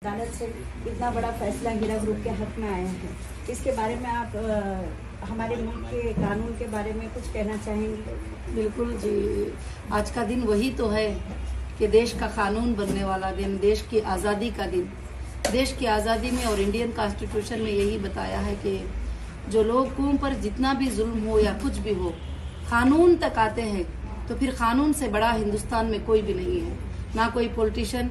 अदालत से इतना बड़ा फैसला हीरा ग्रुप के हक में आया है, इसके बारे में आप हमारे मुल्क के कानून के बारे में कुछ कहना चाहेंगे? बिल्कुल जी, आज का दिन वही तो है कि देश का कानून बनने वाला दिन, देश की आज़ादी का दिन। देश की आज़ादी में और इंडियन कॉन्स्टिट्यूशन में यही बताया है कि जो लोगों पर जितना भी जुल्म हो या कुछ भी हो, कानून तक आते हैं तो फिर कानून से बड़ा हिंदुस्तान में कोई भी नहीं है। ना कोई पॉलिटिशियन,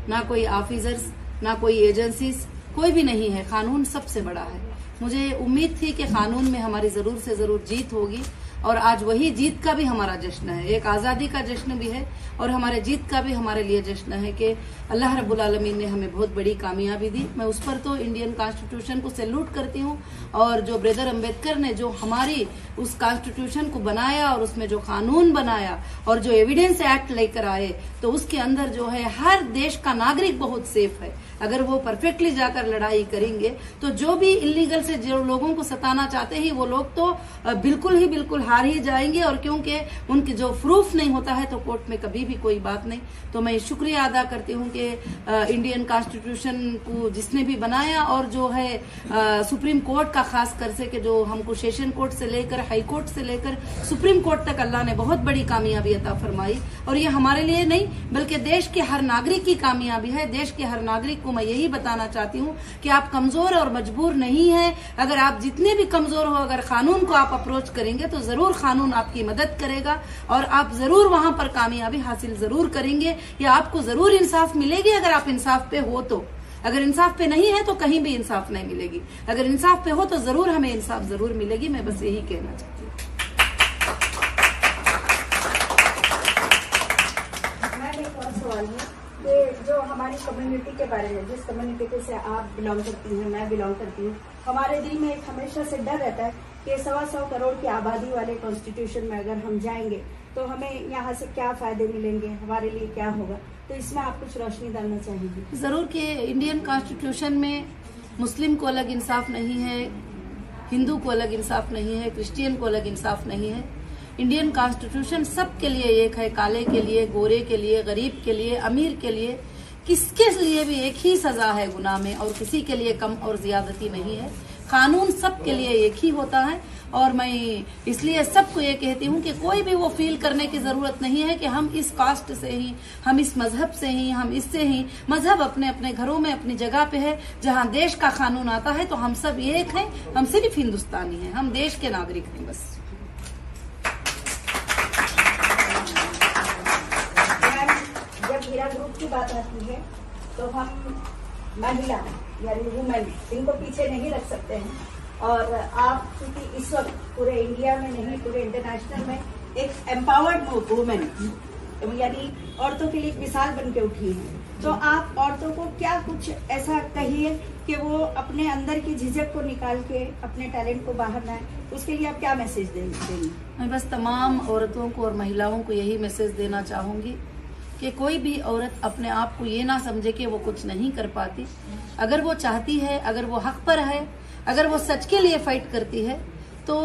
ना कोई ऑफिसर्स, ना कोई एजेंसीज, कोई भी नहीं है। कानून सबसे बड़ा है। मुझे उम्मीद थी कि कानून में हमारी जरूर से जरूर जीत होगी और आज वही जीत का भी हमारा जश्न है। एक आज़ादी का जश्न भी है और हमारे जीत का भी हमारे लिए जश्न है कि अल्लाह रब्बुल आलमीन ने हमें बहुत बड़ी कामयाबी दी। मैं उस पर तो इंडियन कॉन्स्टिट्यूशन को सैल्यूट करती हूँ और जो ब्रदर अम्बेडकर ने जो हमारी उस कॉन्स्टिट्यूशन को बनाया और उसमें जो कानून बनाया और जो एविडेंस एक्ट लेकर आए, तो उसके अंदर जो है हर देश का नागरिक बहुत सेफ है। अगर वो परफेक्टली जाकर लड़ाई करेंगे तो जो भी इलीगल से जो लोगों को सताना चाहते हैं वो लोग तो बिल्कुल हार ही जाएंगे, और क्योंकि उनके जो प्रूफ नहीं होता है तो कोर्ट में कभी भी कोई बात नहीं। तो मैं शुक्रिया अदा करती हूँ कि इंडियन कॉन्स्टिट्यूशन को जिसने भी बनाया और जो है सुप्रीम कोर्ट का खास कर से कि जो हमको सेशन कोर्ट से लेकर हाई कोर्ट से लेकर सुप्रीम कोर्ट तक अल्लाह ने बहुत बड़ी कामयाबी अता फरमाई। और ये हमारे लिए नहीं बल्कि देश के हर नागरिक की कामयाबी है। देश के हर नागरिक को मैं यही बताना चाहती हूँ कि आप कमजोर और मजबूर नहीं है। अगर आप जितने भी कमजोर हो, अगर कानून को आप अप्रोच करेंगे तो जरूर कानून आपकी मदद करेगा और आप जरूर वहां पर कामयाबी हासिल जरूर करेंगे या आपको जरूर इंसाफ मिलेगी। अगर आप इंसाफ पे हो तो, अगर इंसाफ पे नहीं है तो कहीं भी इंसाफ नहीं मिलेगी। अगर इंसाफ पे हो तो जरूर हमें इंसाफ जरूर मिलेगी। मैं बस यही कहना चाहती हूँ। एक और सवाल है कि जो हमारी कम्युनिटी के बारे में, जिस कम्युनिटी से आप बिलोंग करती हैं, मैं बिलोंग करती हूँ, हमारे दिल में एक हमेशा से डर रहता है कि 125 करोड़ की आबादी वाले कॉन्स्टिट्यूशन में अगर हम जाएंगे तो हमें यहाँ से क्या फायदे मिलेंगे, हमारे लिए क्या होगा। तो इसमें आप कुछ रोशनी डालना चाहेंगे? जरूर कि इंडियन कॉन्स्टिट्यूशन में मुस्लिम को अलग इंसाफ नहीं है, हिंदू को अलग इंसाफ नहीं है, क्रिश्चियन को अलग इंसाफ नहीं है। इंडियन कॉन्स्टिट्यूशन सबके लिए एक है, काले के लिए, गोरे के लिए, गरीब के लिए, अमीर के लिए, किसके लिए भी एक ही सजा है गुनाह में और किसी के लिए कम और ज्यादती नहीं है। कानून सबके लिए एक ही होता है और मैं इसलिए सबको ये कहती हूँ कि कोई भी वो फील करने की जरूरत नहीं है कि हम इस कास्ट से ही, हम इस मजहब से ही, हम इससे ही। मजहब अपने अपने घरों में अपनी जगह पे है। जहाँ देश का कानून आता है तो हम सब एक हैं, हम सिर्फ हिंदुस्तानी हैं, हम देश के नागरिक हैं बस। हीरा ग्रुप की बात आती है तो हम महिला यानी वुमेन इनको पीछे नहीं रख सकते हैं। और आप क्योंकि इस वक्त पूरे इंडिया में नहीं पूरे इंटरनेशनल में एक एम्पावर्ड वुमेन यानी औरतों के लिए एक मिसाल बन के उठी है, तो आप औरतों को क्या कुछ ऐसा कहिए कि वो अपने अंदर की झिझक को निकाल के अपने टैलेंट को बाहर लाएं, उसके लिए आप क्या मैसेज देंगे? मैं बस तमाम औरतों को और महिलाओं को यही मैसेज देना चाहूंगी कि कोई भी औरत अपने आप को ये ना समझे कि वो कुछ नहीं कर पाती। अगर वो चाहती है, अगर वो हक पर है, अगर वो सच के लिए फाइट करती है तो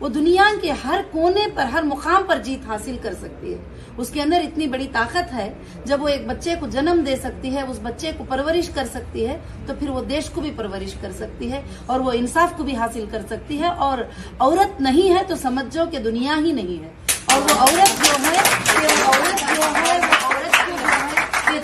वो दुनिया के हर कोने पर, हर मुकाम पर जीत हासिल कर सकती है। उसके अंदर इतनी बड़ी ताकत है। जब वो एक बच्चे को जन्म दे सकती है, उस बच्चे को परवरिश कर सकती है, तो फिर वो देश को भी परवरिश कर सकती है और वो इंसाफ को भी हासिल कर सकती है। और औरत नहीं है तो समझ जाओ कि दुनिया ही नहीं है। और वो औरत जो है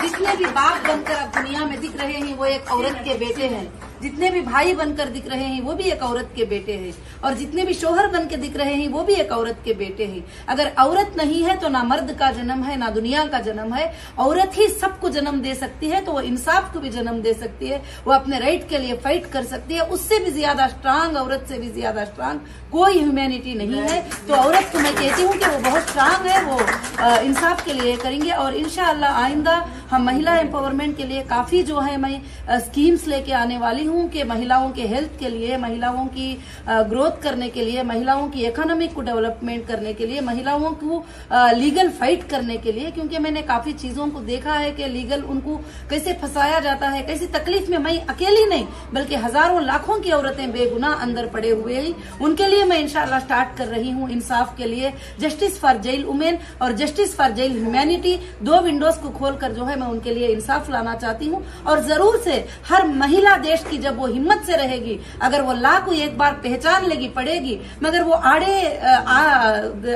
जितने भी बाप बनकर अब दुनिया में दिख रहे हैं वो एक औरत के बेटे हैं। जितने भी भाई बनकर दिख रहे हैं वो भी एक औरत के बेटे हैं और जितने भी शोहर बन के दिख रहे हैं वो भी एक औरत के बेटे हैं। अगर औरत नहीं है तो ना मर्द का जन्म है ना दुनिया का जन्म है। औरत ही सबको जन्म दे सकती है, तो वो इंसाफ को भी जन्म दे सकती है, वो अपने राइट के लिए फाइट कर सकती है। उससे भी ज्यादा स्ट्रांग, औरत से भी ज्यादा स्ट्रांग कोई ह्यूमैनिटी नहीं है। तो औरत को मैं कहती हूँ कि वो बहुत स्ट्रांग है, वो इंसाफ के लिए करेंगे। और इंशाअल्लाह आइंदा हम महिला एम्पावरमेंट के लिए काफी जो है मैं स्कीम्स लेके आने वाली हूँ। हूँ कि महिलाओं के हेल्थ के लिए, महिलाओं की ग्रोथ करने के लिए, महिलाओं की इकोनॉमिक को डेवलपमेंट करने के लिए, महिलाओं को लीगल फाइट करने के लिए, क्योंकि मैंने काफी चीजों को देखा है कि लीगल उनको कैसे फंसाया जाता है, कैसी तकलीफ में मैं अकेली नहीं बल्कि हजारों लाखों की औरतें बेगुनाह अंदर पड़े हुए हैं। उनके लिए मैं इंशाल्लाह स्टार्ट कर रही हूँ इंसाफ के लिए जस्टिस फॉर जेल वुमेन और justice for jail humanity, 2 windows को खोलकर जो है मैं उनके लिए इंसाफ लाना चाहती हूँ। और जरूर से हर महिला देश की जब वो हिम्मत से रहेगी, अगर वो ला को एक बार पहचान लेगी, पड़ेगी, मगर वो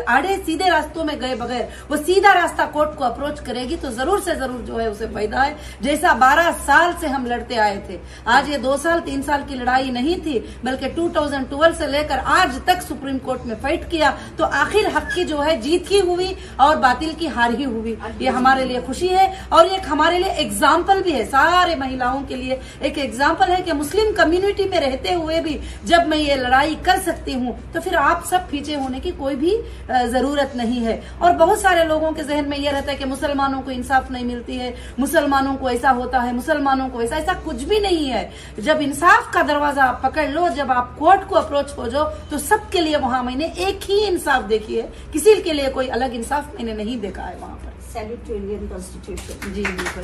आड़े सीधे रास्तों में गए बगैर वो सीधा रास्ता कोर्ट को अप्रोच करेगी तो जरूर से जरूर जो है उसे फायदा है। जैसा 12 साल से हम लड़ते आए थे, आज ये 2 साल 3 साल की लड़ाई नहीं थी बल्कि 2012 से लेकर आज तक सुप्रीम कोर्ट में फाइट किया तो आखिर हक की जो है जीत ही हुई और बातिल की हार ही हुई। ये हमारे लिए खुशी है और ये हमारे लिए एग्जाम्पल भी है, सारे महिलाओं के लिए एक एग्जाम्पल है कि मुस्लिम कम्युनिटी में रहते हुए भी जब मैं ये लड़ाई कर सकती हूँ तो फिर आप सब पीछे होने की कोई भी जरूरत नहीं है। और बहुत सारे लोगों के जहन में यह रहता है कि मुसलमानों को इंसाफ नहीं मिलती है, मुसलमानों को ऐसा होता है, मुसलमानों को ऐसा कुछ भी नहीं है। जब इंसाफ का दरवाजा आप पकड़ लो, जब आप कोर्ट को अप्रोच हो जाओ तो सबके लिए वहां मैंने एक ही इंसाफ देखी है, किसी के लिए कोई अलग इंसाफ मैंने नहीं देखा है वहां पर। Salute to Indian constitution. जी बिल्कुल।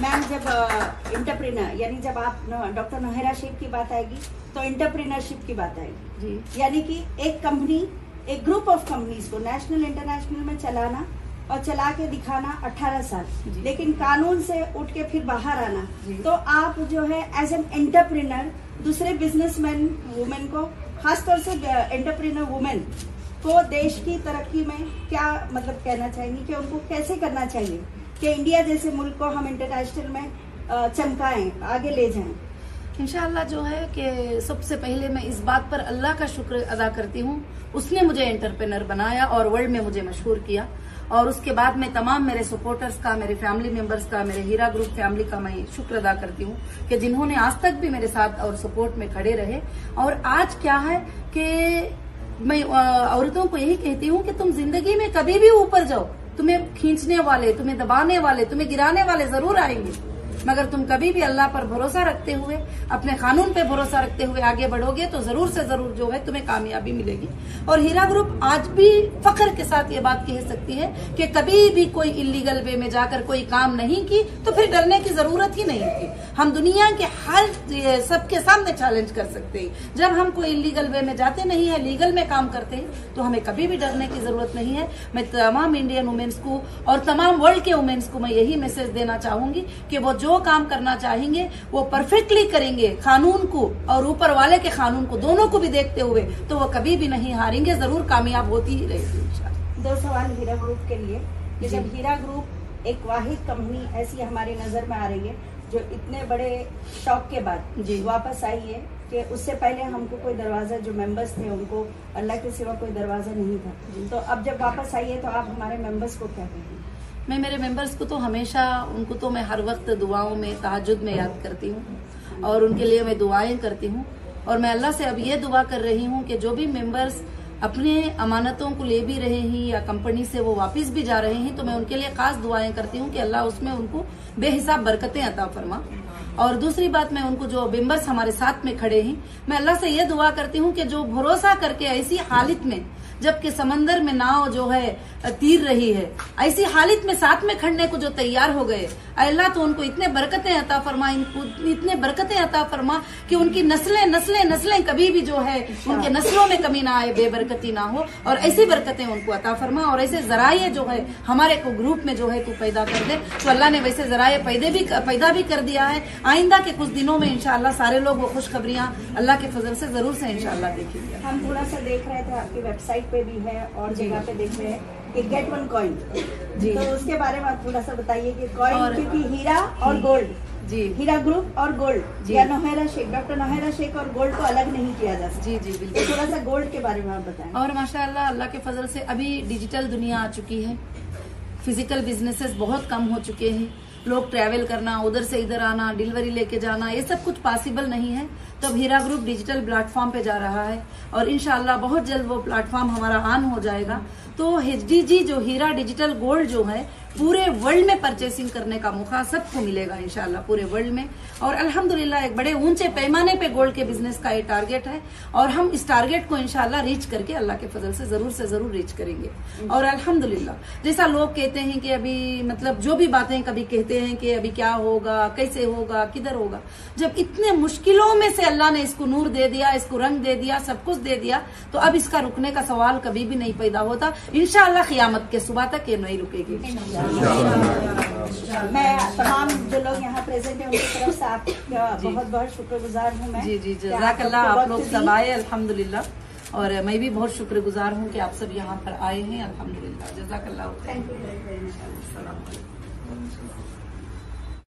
मैम, जब इंटरप्रेन्योर यानी जब आप डॉक्टर नोहेरा शेख की बात आएगी तो इंटरप्रेन्योरशिप की बात आएगी जी। यानी कि एक कंपनी, एक ग्रुप ऑफ कंपनीज को नेशनल इंटरनेशनल में चलाना और चला के दिखाना 18 साल, लेकिन कानून से उठ के फिर बाहर आना, तो आप जो है एज एन एंटरप्रेन्योर दूसरे बिजनेसमैन वुमेन को, खासतौर से एंटरप्रेन्योर वुमेन को देश की तरक्की में क्या मतलब कहना चाहेंगी कि उनको कैसे करना चाहिए कि इंडिया जैसे मुल्क को हम इंटरनेशनल में चमकाएं, आगे ले जाएं? इंशाअल्लाह जो है कि सबसे पहले मैं इस बात पर अल्लाह का शुक्र अदा करती हूँ, उसने मुझे एंटरप्रेन्योर बनाया और वर्ल्ड में मुझे मशहूर किया। और उसके बाद मैं तमाम मेरे सपोर्टर्स का, मेरे फैमिली मेंबर्स का, मेरे हीरा ग्रुप फैमिली का मैं शुक्र अदा करती हूँ कि जिन्होंने आज तक भी मेरे साथ और सपोर्ट में खड़े रहे। और आज क्या है कि मैं औरतों को यही कहती हूँ कि तुम जिंदगी में कभी भी ऊपर जाओ, तुम्हें खींचने वाले, तुम्हें दबाने वाले, तुम्हें गिराने वाले जरूर आएंगे, मगर तुम कभी भी अल्लाह पर भरोसा रखते हुए, अपने कानून पे भरोसा रखते हुए आगे बढ़ोगे तो जरूर से जरूर जो है तुम्हें कामयाबी मिलेगी। और हीरा ग्रुप आज भी फख्र के साथ ये बात कह सकती है कि कभी भी कोई इलीगल वे में जाकर कोई काम नहीं की तो फिर डरने की जरूरत ही नहीं थी। हम दुनिया के हर सबके सामने चैलेंज कर सकते हैं। जब हम कोई इलीगल वे में जाते नहीं है, लीगल में काम करते हैं तो हमें कभी भी डरने की जरूरत नहीं है। मैं तमाम इंडियन वुमेन्स को और तमाम वर्ल्ड के वुमेन्स को मैं यही मैसेज देना चाहूंगी कि वो जो काम करना चाहेंगे वो परफेक्टली करेंगे, कानून को और ऊपर वाले के कानून को दोनों को भी देखते हुए, तो वो कभी भी नहीं हारेंगे, जरूर कामयाब होती ही रहेगी। 2 सवाल हीरा ग्रुप के लिए कि जब हीरा ग्रुप एक वाहिद कंपनी ऐसी हमारे नजर में आ रही है जो इतने बड़े शौक के बाद वापस आई है कि उससे पहले हमको कोई दरवाजा, जो मेंबर्स थे उनको अल्लाह के सिवा कोई दरवाजा नहीं था, तो अब जब वापस आई है तो आप हमारे मेंबर्स को क्या कहेंगे? मैं मेरे मेंबर्स को तो हमेशा, उनको तो मैं हर वक्त दुआओं में, तहज्जुद में याद करती हूँ और उनके लिए मैं दुआएं करती हूँ। और मैं अल्लाह से अब ये दुआ कर रही हूँ कि जो भी मेंबर्स अपने अमानतों को ले भी रहे हैं या कंपनी से वो वापस भी जा रहे हैं, तो मैं उनके लिए खास दुआएं करती हूँ कि अल्लाह उसमें उनको बेहिसाब बरकतें अता फरमा। और दूसरी बात, मैं उनको जो मेंबर्स हमारे साथ में खड़े हैं, मैं अल्लाह से ये दुआ करती हूँ कि जो भरोसा करके ऐसी हालत में, जबकि समंदर में नाव जो है तीर रही है, ऐसी हालत में साथ में खड़ने को जो तैयार हो गए, अल्लाह तो उनको इतने बरकतें अता फरमा, इतने बरकतें अता फरमा कि उनकी नस्लें कभी भी जो है उनके नस्लों में कमी ना आए, बेबरकती ना हो, और ऐसी बरकतें उनको अता फरमा। और ऐसे जराये जो है हमारे को ग्रुप में जो है तू पैदा कर दे। तो अल्लाह ने वैसे जराये पैदा भी कर दिया है। आइंदा के कुछ दिनों में इंशाअल्लाह सारे लोग वो खुशखबरियां अल्लाह के फजल से जरूर से इंशाअल्लाह देखेंगे। हम थोड़ा सा देख रहे थे, आपकी वेबसाइट पे भी है और जगह पे देख रहे हैं कि गेट वन कॉइन जी, तो उसके बारे में आप थोड़ा सा बताइए कि कॉइन, क्योंकि हीरा और गोल्ड जी, हीरा ग्रुप और गोल्ड या नोहेरा शेख, डॉक्टर नोहेरा शेख और गोल्ड को अलग नहीं किया जा सकता। जी जी बिल्कुल। थोड़ा सा गोल्ड के बारे में आप बताएं। और माशाअल्लाह अल्लाह के फजल से अभी डिजिटल दुनिया आ चुकी है, फिजिकल बिजनेसेस बहुत कम हो चुके हैं, लोग ट्रैवल करना, उधर से इधर आना, डिलीवरी लेके जाना, ये सब कुछ पॉसिबल नहीं है। तब हीरा ग्रुप डिजिटल प्लेटफॉर्म पे जा रहा है और इंशाअल्लाह बहुत जल्द वो प्लेटफॉर्म हमारा ऑन हो जाएगा। तो HDG जो हीरा डिजिटल गोल्ड जो है पूरे वर्ल्ड में परचेसिंग करने का मौका सबको मिलेगा इंशाल्लाह, पूरे वर्ल्ड में। और अल्हम्दुलिल्लाह एक बड़े ऊंचे पैमाने पे गोल्ड के बिजनेस का ये टारगेट है और हम इस टारगेट को इंशाल्लाह रीच करके अल्लाह के फजल से जरूर रीच करेंगे। और अल्हम्दुलिल्लाह जैसा लोग कहते हैं कि अभी मतलब जो भी बातें कभी कहते हैं कि अभी क्या होगा, कैसे होगा, किधर होगा, जब इतने मुश्किलों में से अल्लाह ने इसको नूर दे दिया, इसको रंग दे दिया, सब कुछ दे दिया, तो अब इसका रुकने का सवाल कभी भी नहीं पैदा होता। इंशाअल्लाह क़यामत के सुबह तक ये नहीं रुकेगी। मैं तमाम जो लोग यहाँ प्रेजेंट हैं उनकी तरफ से आपका बहुत बहुत शुक्रगुजार हूँ मैं। जी जज़ाकल्लाह, आप लोग सब आए अल्हम्दुलिल्लाह, और मैं भी बहुत शुक्रगुजार हूँ कि आप सब यहाँ पर आए हैं अल्हम्दुलिल्लाह। जज़ाकल्लाह। Thank you very much.